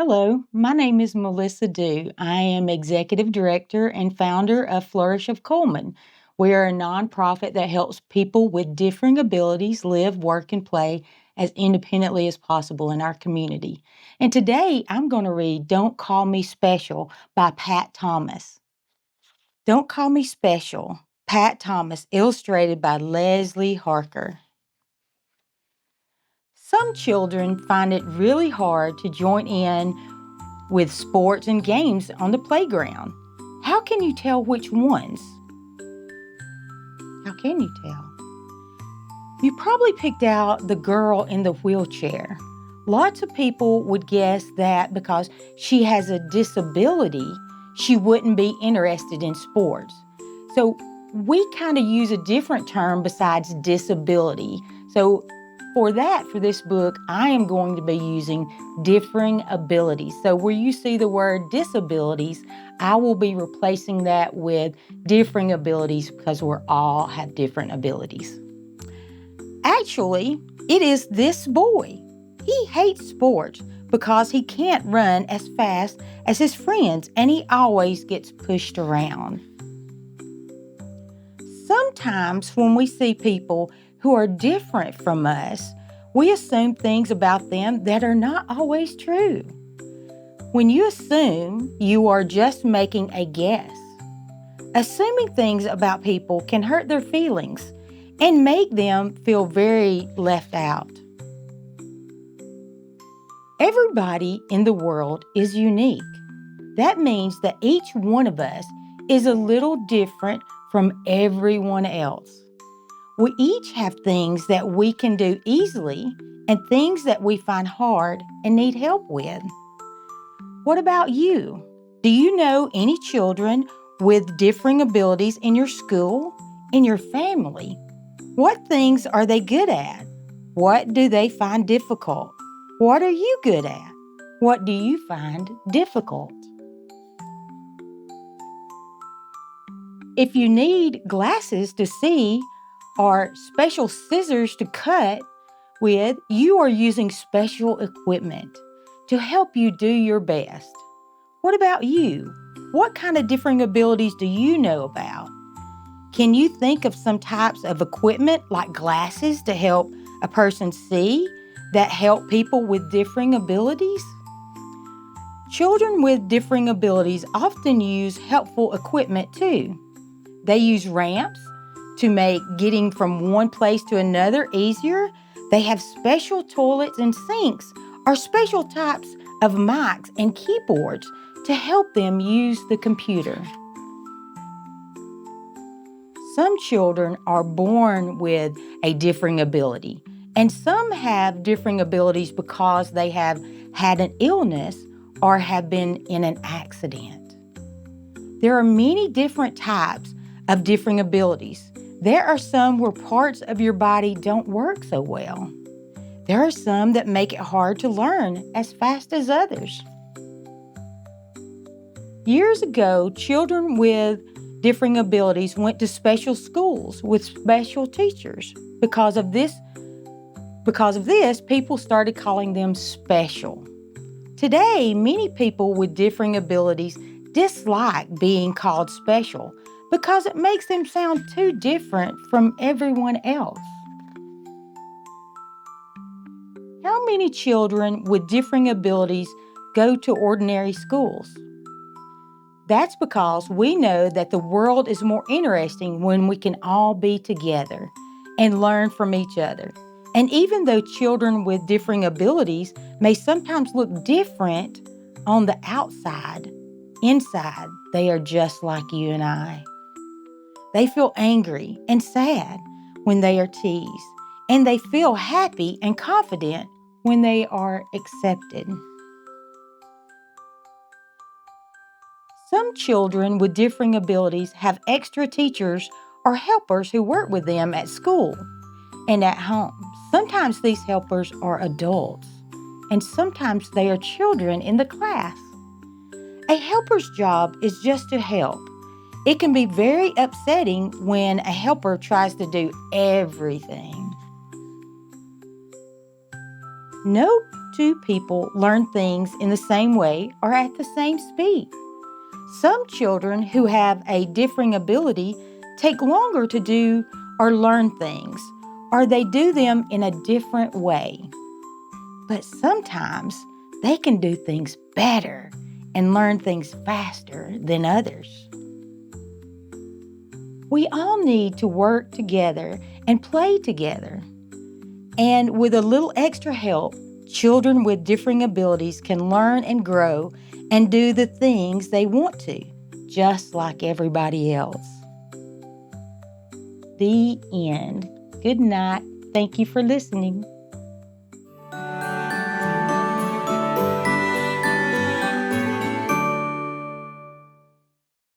Hello, my name is Melissa Dew. I am Executive Director and founder of Flourish of Cullman. We are a nonprofit that helps people with differing abilities live, work, and play as independently as possible in our community. And today I'm going to read Don't Call Me Special by Pat Thomas. Don't Call Me Special, Pat Thomas, illustrated by Leslie Harker. Some children find it really hard to join in with sports and games on the playground. How can you tell which ones? How can you tell? You probably picked out the girl in the wheelchair. Lots of people would guess that because she has a disability, she wouldn't be interested in sports. So we kind of use a different term besides disability. So for this book, I am going to be using differing abilities. So where you see the word disabilities, I will be replacing that with differing abilities because we all have different abilities. Actually, it is this boy. He hates sports because he can't run as fast as his friends and he always gets pushed around. Sometimes when we see people who are different from us, we assume things about them that are not always true. When you assume, you are just making a guess. Assuming things about people can hurt their feelings and make them feel very left out. Everybody in the world is unique. That means that each one of us is a little different from everyone else. We each have things that we can do easily and things that we find hard and need help with. What about you? Do you know any children with differing abilities in your school, in your family? What things are they good at? What do they find difficult? What are you good at? What do you find difficult? If you need glasses to see or special scissors to cut with, you are using special equipment to help you do your best. What about you? What kind of differing abilities do you know about? Can you think of some types of equipment like glasses to help a person see that help people with differing abilities? Children with differing abilities often use helpful equipment too. They use ramps to make getting from one place to another easier. They have special toilets and sinks or special types of mics and keyboards to help them use the computer. Some children are born with a differing ability, and some have differing abilities because they have had an illness or have been in an accident. There are many different types of differing abilities. There are some where parts of your body don't work so well. There are some that make it hard to learn as fast as others. Years ago, children with differing abilities went to special schools with special teachers. Because of this, people started calling them special. Today, many people with differing abilities dislike being called special because it makes them sound too different from everyone else. How many children with differing abilities go to ordinary schools? That's because we know that the world is more interesting when we can all be together and learn from each other. And even though children with differing abilities may sometimes look different on the outside, inside, they are just like you and I. They feel angry and sad when they are teased, and they feel happy and confident when they are accepted. Some children with differing abilities have extra teachers or helpers who work with them at school and at home. Sometimes these helpers are adults, and sometimes they are children in the class. A helper's job is just to help. It can be very upsetting when a helper tries to do everything. No two people learn things in the same way or at the same speed. Some children who have a differing ability take longer to do or learn things, or they do them in a different way. But sometimes they can do things better and learn things faster than others. We all need to work together and play together. And with a little extra help, children with differing abilities can learn and grow and do the things they want to, just like everybody else. The end. Good night. Thank you for listening.